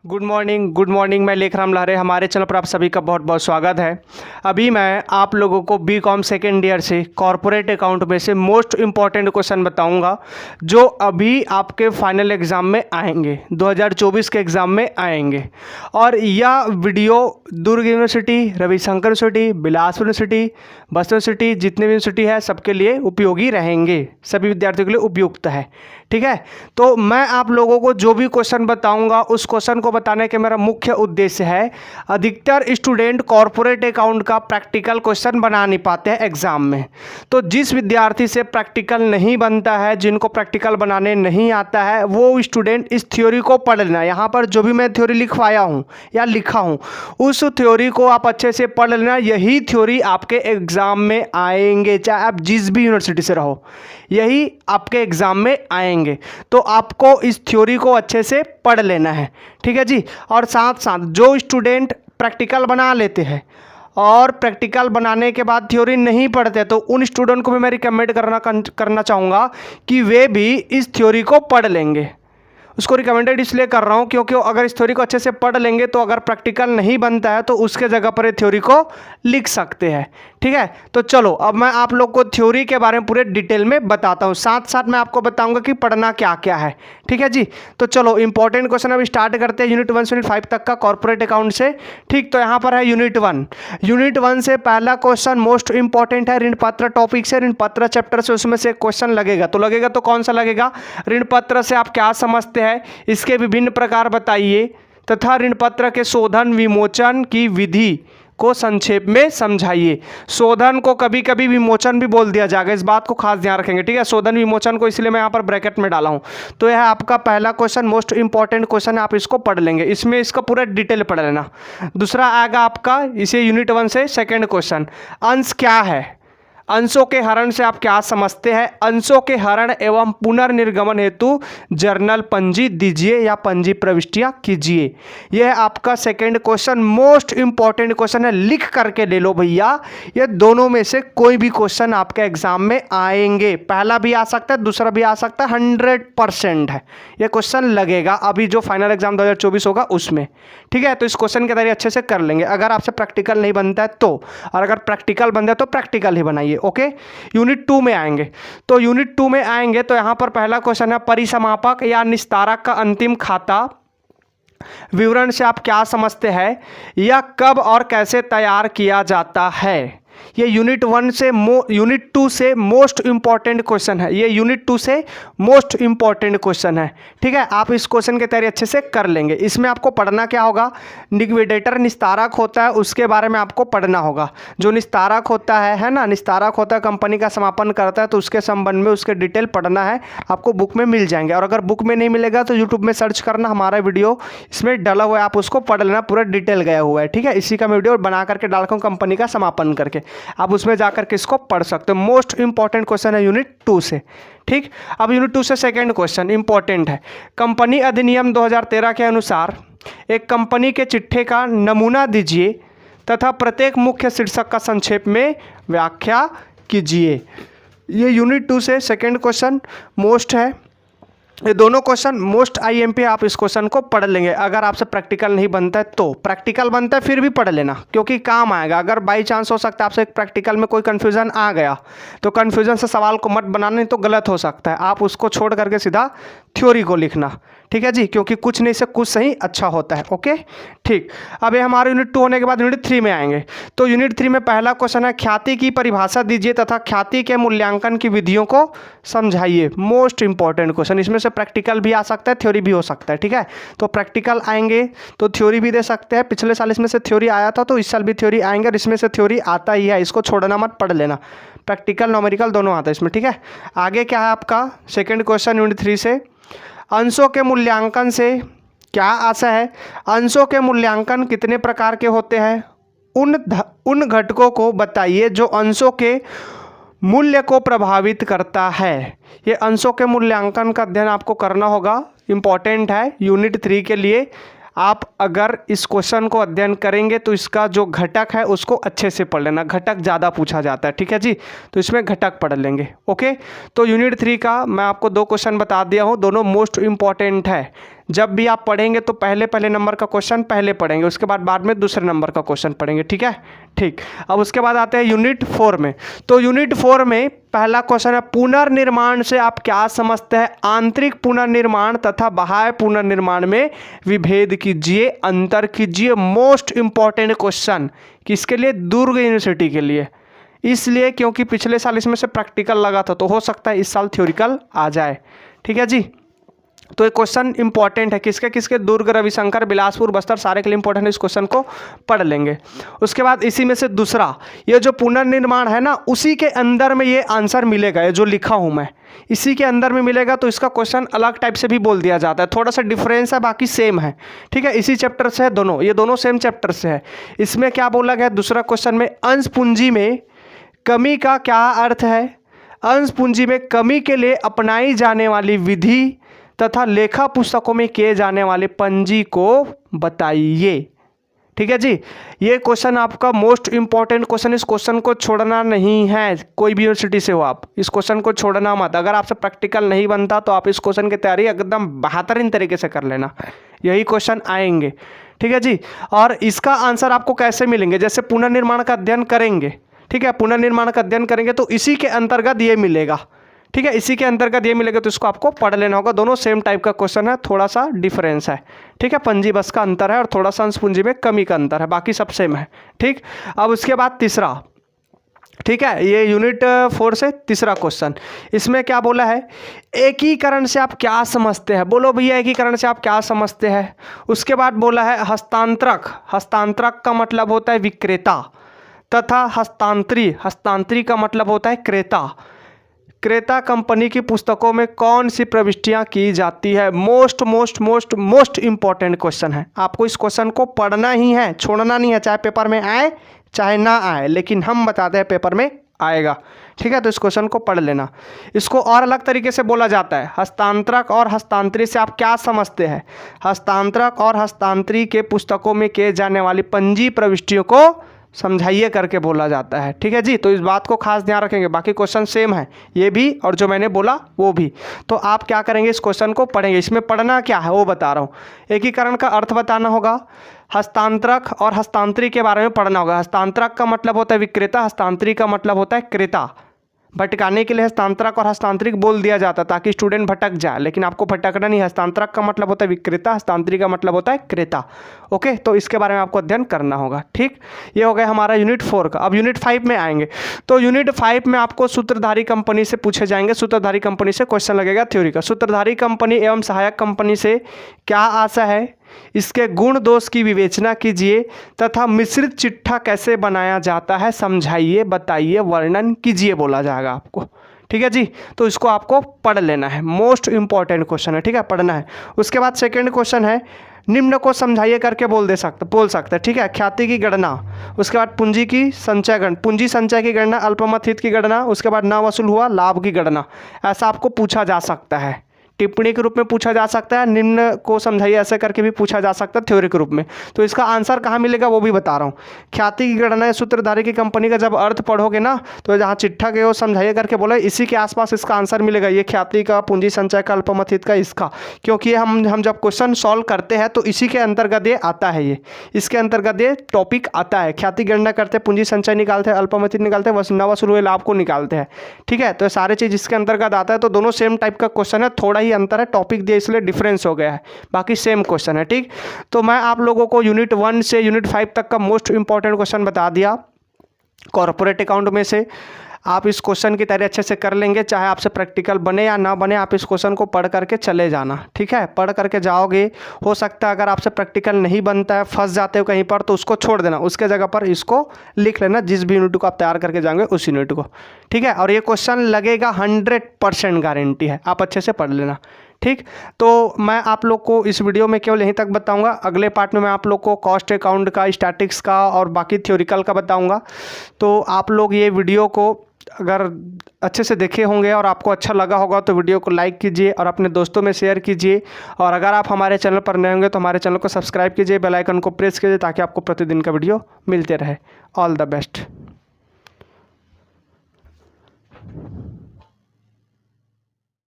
Good morning. मैं लेखराम लहरे, हमारे चैनल पर आप सभी का बहुत बहुत स्वागत है। अभी मैं आप लोगों को बीकॉम सेकेंड ईयर से कॉरपोरेट अकाउंट में से मोस्ट इम्पॉर्टेंट क्वेश्चन बताऊंगा जो अभी आपके फाइनल एग्ज़ाम में आएंगे, 2024 के एग्ज़ाम में आएंगे। और यह video Durg university, Ravishankar university, Bilaspur university, Bastar university, जितने भी यूनिवर्सिटी है सबके लिए उपयोगी रहेंगे, सभी विद्यार्थियों के लिए उपयुक्त है। ठीक है, तो मैं आप लोगों को जो भी क्वेश्चन बताऊंगा उस क्वेश्चन को बताने के मेरा मुख्य उद्देश्य है, अधिकतर स्टूडेंट कॉरपोरेट अकाउंट का प्रैक्टिकल क्वेश्चन बना नहीं पाते हैं एग्जाम में। तो जिस विद्यार्थी से प्रैक्टिकल नहीं बनता है, जिनको प्रैक्टिकल बनाने नहीं आता है, वो स्टूडेंट इस थ्योरी को पढ़ लेना। यहाँ पर जो भी मैं थ्योरी लिखवाया हूँ या लिखा हूँ उस थ्योरी को आप अच्छे से पढ़ लेना। यही थ्योरी आपके एग्जाम में आएंगे, चाहे आप जिस भी यूनिवर्सिटी से रहो, यही आपके एग्जाम में आएंगे। तो आपको इस थ्योरी को अच्छे से पढ़ लेना है, ठीक है जी। और साथ साथ जो स्टूडेंट प्रैक्टिकल बना लेते हैं और प्रैक्टिकल बनाने के बाद थ्योरी नहीं पढ़ते, तो उन स्टूडेंट को भी मैं रिकमेंड करना चाहूँगा कि वे भी इस थ्योरी को पढ़ लेंगे। उसको रिकमेंडेड इसलिए कर रहा हूँ क्योंकि अगर इस थ्योरी को अच्छे से पढ़ लेंगे तो अगर प्रैक्टिकल नहीं बनता है तो उसके जगह पर ये थ्योरी को लिख सकते हैं। ठीक है, तो चलो अब मैं आप लोग को थ्योरी के बारे में पूरे डिटेल में बताता हूँ, साथ साथ मैं आपको बताऊंगा कि पढ़ना क्या क्या है। ठीक है जी, तो चलो इंपॉर्टेंट क्वेश्चन अब स्टार्ट करते हैं यूनिट 1 से यूनिट 5 तक का कॉर्पोरेट अकाउंट से। ठीक, तो यहाँ पर है यूनिट 1। यूनिट 1 से पहला क्वेश्चन मोस्ट इंपॉर्टेंट है, ऋण पत्र टॉपिक से, ऋण पत्र चैप्टर से, उसमें से क्वेश्चन लगेगा। तो कौन सा लगेगा? ऋण पत्र से आप क्या समझते हैं, इसके विभिन्न प्रकार बताइए, तथा ऋण पत्र के शोधन विमोचन की विधि को संक्षेप में समझाइए। शोधन को कभी कभी विमोचन भी बोल दिया जाएगा, इस बात को खास ध्यान रखेंगे। ठीक है, शोधन विमोचन को इसलिए मैं यहाँ पर ब्रैकेट में डाला हूँ। तो यह आपका पहला क्वेश्चन मोस्ट इंपॉर्टेंट क्वेश्चन है, आप इसको पढ़ लेंगे, इसमें इसका पूरा डिटेल पढ़ लेना। दूसरा आएगा आपका इसे यूनिट 1 से सेकेंड क्वेश्चन, अंश क्या है, अंशों के हरण से आप क्या समझते हैं, अंशों के हरण एवं पुनर्निर्गमन हेतु जर्नल पंजी दीजिए या पंजी प्रविष्टियां कीजिए। यह आपका second question most important question है, लिख करके ले लो भैया। ये दोनों में से कोई भी क्वेश्चन आपके एग्जाम में आएंगे, पहला भी आ सकता है, दूसरा भी आ सकता है, 100% है ये क्वेश्चन लगेगा अभी जो फाइनल एग्जाम 2024 होगा उसमें। ठीक है, तो इस क्वेश्चन की तैयारी अच्छे से कर लेंगे अगर आपसे प्रैक्टिकल नहीं बनता है तो, और अगर प्रैक्टिकल बनता है तो प्रैक्टिकल ही बनाइए। ओके, यूनिट 2 में आएंगे। तो यूनिट 2 में आएंगे तो यहां पर पहला क्वेश्चन है, परिसमापक या निस्तारक का अंतिम खाता विवरण से आप क्या समझते हैं, यह कब और कैसे तैयार किया जाता है। ये यूनिट 2 से मोस्ट इंपॉर्टेंट क्वेश्चन है, ये यूनिट 2 से मोस्ट इंपॉर्टेंट क्वेश्चन है। ठीक है, आप इस क्वेश्चन की तैयारी अच्छे से कर लेंगे। इसमें आपको पढ़ना क्या होगा, लिक्विडेटर निस्तारक होता है उसके बारे में आपको पढ़ना होगा। जो निस्तारक होता है ना, निस्तारक होता है कंपनी का समापन करता है, तो उसके संबंध में उसके डिटेल पढ़ना है, आपको बुक में मिल जाएंगे। और अगर बुक में नहीं मिलेगा तो यूट्यूब में सर्च करना, हमारा वीडियो इसमें डला हुआ है, आप उसको पढ़ लेना, पूरा डिटेल गया हुआ है। ठीक है, इसी का वीडियो बना करके डाल रखा हूं कंपनी का समापन करके, आप उसमें जाकर के इसको पढ़ सकते हो। मोस्ट इंपॉर्टेंट क्वेश्चन है यूनिट 2 से। ठीक, अब यूनिट 2 से सेकंड क्वेश्चन इंपॉर्टेंट है, कंपनी अधिनियम 2013 के अनुसार एक कंपनी के चिट्ठे का नमूना दीजिए तथा प्रत्येक मुख्य शीर्षक का संक्षेप में व्याख्या कीजिए। ये यूनिट 2 से सेकंड क्वेश्चन मोस्ट है। ये दोनों क्वेश्चन मोस्ट आईएमपी, आप इस क्वेश्चन को पढ़ लेंगे। अगर आपसे प्रैक्टिकल नहीं बनता है तो, प्रैक्टिकल बनता है फिर भी पढ़ लेना क्योंकि काम आएगा। अगर बाई चांस हो सकता है आपसे प्रैक्टिकल में कोई कन्फ्यूजन आ गया तो कन्फ्यूजन से सवाल को मत बनाना, नहीं तो गलत हो सकता है। आप उसको छोड़ करके सीधा थ्योरी को लिखना, ठीक है जी, क्योंकि कुछ नहीं से कुछ सही अच्छा होता है। ओके, ठीक, अब ये हमारे यूनिट 2 होने के बाद यूनिट 3 में आएंगे। तो यूनिट 3 में पहला क्वेश्चन है, ख्याति की परिभाषा दीजिए तथा ख्याति के मूल्यांकन की विधियों को समझाइए। मोस्ट इंपॉर्टेंट क्वेश्चन, इसमें से प्रैक्टिकल भी आ सकता है, थ्योरी भी हो सकता है। ठीक है, तो प्रैक्टिकल आएंगे तो थ्योरी भी दे सकते हैं। पिछले साल इसमें से थ्योरी आया था तो इस साल भी थ्योरी आएंगे, और इसमें से थ्योरी आता ही है, इसको छोड़ना मत, पढ़ लेना। प्रैक्टिकल न्यूमेरिकल दोनों आता है इसमें। ठीक है, आगे क्या है आपका सेकेंड क्वेश्चन यूनिट 3 से, अंशों के मूल्यांकन से क्या आशा है, अंशों के मूल्यांकन कितने प्रकार के होते हैं, उन घटकों को बताइए जो अंशों के मूल्य को प्रभावित करता है। ये अंशों के मूल्यांकन का अध्ययन आपको करना होगा, इंपॉर्टेंट है यूनिट 3 के लिए। आप अगर इस क्वेश्चन को अध्ययन करेंगे तो इसका जो घटक है उसको अच्छे से पढ़ लेना, घटक ज़्यादा पूछा जाता है। ठीक है जी, तो इसमें घटक पढ़ लेंगे। ओके, तो यूनिट 3 का मैं आपको 2 क्वेश्चन बता दिया हूँ, दोनों मोस्ट इंपॉर्टेंट है। जब भी आप पढ़ेंगे तो पहले नंबर का क्वेश्चन पहले पढ़ेंगे, उसके बाद में दूसरे नंबर का क्वेश्चन पढ़ेंगे, ठीक है। ठीक, अब उसके बाद आते हैं यूनिट 4 में। तो यूनिट 4 में पहला क्वेश्चन है, पुनर्निर्माण से आप क्या समझते हैं? आंतरिक पुनर्निर्माण तथा बाह्य पुनर्निर्माण में विभेद कीजिए, अंतर कीजिए। मोस्ट इंपॉर्टेंट क्वेश्चन किसके लिए? दुर्ग यूनिवर्सिटी के लिए, इसलिए क्योंकि पिछले साल इसमें से प्रैक्टिकल लगा था, तो हो सकता है इस साल थ्योरिकल आ जाए, ठीक है जी। तो ये क्वेश्चन इंपॉर्टेंट है, किसके किसके? दुर्ग, रविशंकर, बिलासपुर, बस्तर, सारे के लिए इंपॉर्टेंट है, इस क्वेश्चन को पढ़ लेंगे। उसके बाद इसी में से दूसरा, ये जो पुनर्निर्माण है ना, उसी के अंदर में ये आंसर मिलेगा, ये जो लिखा हूँ मैं इसी के अंदर में मिलेगा। तो इसका क्वेश्चन अलग टाइप से भी बोल दिया जाता है, थोड़ा सा डिफरेंस है, बाकी सेम है, ठीक है। इसी चैप्टर से है दोनों, ये दोनों सेम चैप्टर से है। इसमें क्या बोला गया दूसरा क्वेश्चन में? अंश पूंजी में कमी का क्या अर्थ है? अंश पूंजी में कमी के लिए अपनाई जाने वाली विधि तथा लेखा पुस्तकों में किए जाने वाले पंजी को बताइए, ठीक है जी। ये क्वेश्चन आपका मोस्ट इंपॉर्टेंट क्वेश्चन, इस क्वेश्चन को छोड़ना नहीं है, कोई भी यूनिवर्सिटी से हो आप इस क्वेश्चन को छोड़ना मत। अगर आपसे प्रैक्टिकल नहीं बनता तो आप इस क्वेश्चन की तैयारी एकदम बेहतरीन तरीके से कर लेना, यही क्वेश्चन आएंगे, ठीक है जी। और इसका आंसर आपको कैसे मिलेंगे? जैसे पुनर्निर्माण का अध्ययन करेंगे, ठीक है, पुनर्निर्माण का अध्ययन करेंगे तो इसी के अंतर्गत ये मिलेगा, ठीक है, इसी के अंतर्गत ये मिलेगा, तो इसको आपको पढ़ लेना होगा। दोनों सेम टाइप का क्वेश्चन है, थोड़ा सा डिफरेंस है, ठीक है। पंजी बस का अंतर है और थोड़ा सा अंश पूंजी में कमी का अंतर है, बाकी सब सेम है, ठीक। अब उसके बाद तीसरा, ठीक है, ये यूनिट 4 से तीसरा क्वेश्चन, इसमें क्या बोला है? एकीकरण से आप क्या समझते हैं? बोलो भैया, एकीकरण से आप क्या समझते हैं? उसके बाद बोला है हस्तांतरक, हस्तांतरक का मतलब होता है विक्रेता, तथा हस्तांतरी, हस्तांतरी का मतलब होता है क्रेता। क्रेता कंपनी की पुस्तकों में कौन सी प्रविष्टियां की जाती है? Most most most most important question है, आपको इस क्वेश्चन को पढ़ना ही है, छोड़ना नहीं है, चाहे पेपर में आए चाहे ना आए, लेकिन हम बताते हैं पेपर में आएगा, ठीक है। तो इस क्वेश्चन को पढ़ लेना। इसको और अलग तरीके से बोला जाता है, हस्तांतरक और हस्तांतरी से आप क्या समझते हैं? हस्तांतरक और हस्तांतरी के पुस्तकों में किए जाने वाली पंजी प्रविष्टियों को समझाइए करके बोला जाता है, ठीक है जी। तो इस बात को खास ध्यान रखेंगे, बाकी क्वेश्चन सेम है, ये भी और जो मैंने बोला वो भी। तो आप क्या करेंगे? इस क्वेश्चन को पढ़ेंगे, इसमें पढ़ना क्या है वो बता रहा हूँ। एकीकरण का अर्थ बताना होगा, हस्तांतरक और हस्तांतरी के बारे में पढ़ना होगा। हस्तांतरक का मतलब होता है विक्रेता, हस्तांतरी का मतलब होता है क्रेता। भटकाने के लिए हस्तांतरक और हस्तांतरिक बोल दिया जाता है ताकि स्टूडेंट भटक जाए, लेकिन आपको भटकना नहीं। हस्तांतरक का मतलब होता है विक्रेता, हस्तांतरिक का मतलब होता है क्रेता, ओके। तो इसके बारे में आपको अध्ययन करना होगा, ठीक। ये हो गया हमारा यूनिट 4 का। अब यूनिट 5 में आएंगे, तो यूनिट 5 में आपको सूत्रधारी कंपनी से पूछे जाएंगे, सूत्रधारी कंपनी से क्वेश्चन लगेगा थ्योरी का। सूत्रधारी कंपनी एवं सहायक कंपनी से क्या आशा है? इसके गुण दोष की विवेचना कीजिए तथा मिश्रित चिट्ठा कैसे बनाया जाता है समझाइए, बताइए, वर्णन कीजिए बोला जाएगा आपको, ठीक है जी। तो इसको आपको पढ़ लेना है, मोस्ट इंपॉर्टेंट क्वेश्चन है, ठीक है, पढ़ना है। उसके बाद सेकंड क्वेश्चन है, निम्न को समझाइए करके बोल सकते, ठीक है। ख्याति की गणना, उसके बाद पूंजी की संचय गणना, पूंजी संचय की गणना, अल्पमत हित की गणना, उसके बाद ना वसूल हुआ लाभ की गणना, ऐसा आपको पूछा जा सकता है। टिप्पणी के रूप में पूछा जा सकता है, निम्न को समझाइए ऐसे करके भी पूछा जा सकता है थ्योरी के रूप में। तो इसका आंसर कहाँ मिलेगा वो भी बता रहा हूँ। ख्याति की गणना सूत्रधारी की कंपनी का जब अर्थ पढ़ोगे ना, तो जहाँ चिट्ठा के वो समझाइए करके बोला, इसी के आसपास इसका आंसर मिलेगा। ये ख्याति का, पूंजी संचय का, अल्पमत हित का, इसका, क्योंकि ये हम जब क्वेश्चन सॉल्व करते हैं तो इसी के अंतर्गत ये आता है, ये इसके अंतर्गत ये टॉपिक आता है। ख्याति गणना करते हैं, पूंजी संचय निकालते हैं, अल्पमत हित निकालते हैं, न वसूल हुए लाभ को निकालते हैं, ठीक है। तो सारे चीज़ इसके अंतर्गत आता है। तो दोनों सेम टाइप का क्वेश्चन है, थोड़ा ही अंतर है, टॉपिक दिया इसलिए डिफरेंस हो गया है, बाकी सेम क्वेश्चन है, ठीक। तो मैं आप लोगों को यूनिट 1 से यूनिट 5 तक का मोस्ट इंपॉर्टेंट क्वेश्चन बता दिया। कॉर्पोरेट अकाउंट में से आप इस क्वेश्चन की तैयारी अच्छे से कर लेंगे, चाहे आपसे प्रैक्टिकल बने या ना बने, आप इस क्वेश्चन को पढ़ करके चले जाना, ठीक है। पढ़ करके जाओगे, हो सकता है अगर आपसे प्रैक्टिकल नहीं बनता है, फंस जाते हो कहीं पर, तो उसको छोड़ देना, उसके जगह पर इसको लिख लेना, जिस भी यूनिट को आप तैयार करके जाएंगे उस यूनिट को, ठीक है। और ये क्वेश्चन लगेगा 100% गारंटी है, आप अच्छे से पढ़ लेना, ठीक। तो मैं आप लोग को इस वीडियो में केवल यहीं तक बताऊंगा। अगले पार्ट में मैं आप लोग को कॉस्ट अकाउंट का, स्टैटिक्स का और बाकी थ्योरिकल का बताऊंगा। तो आप लोग ये वीडियो को अगर अच्छे से देखे होंगे और आपको अच्छा लगा होगा तो वीडियो को लाइक कीजिए और अपने दोस्तों में शेयर कीजिए। और अगर आप हमारे चैनल पर नए होंगे तो हमारे चैनल को सब्सक्राइब कीजिए, बेल आइकन को प्रेस कीजिए ताकि आपको प्रतिदिन का वीडियो मिलते रहे। All the best.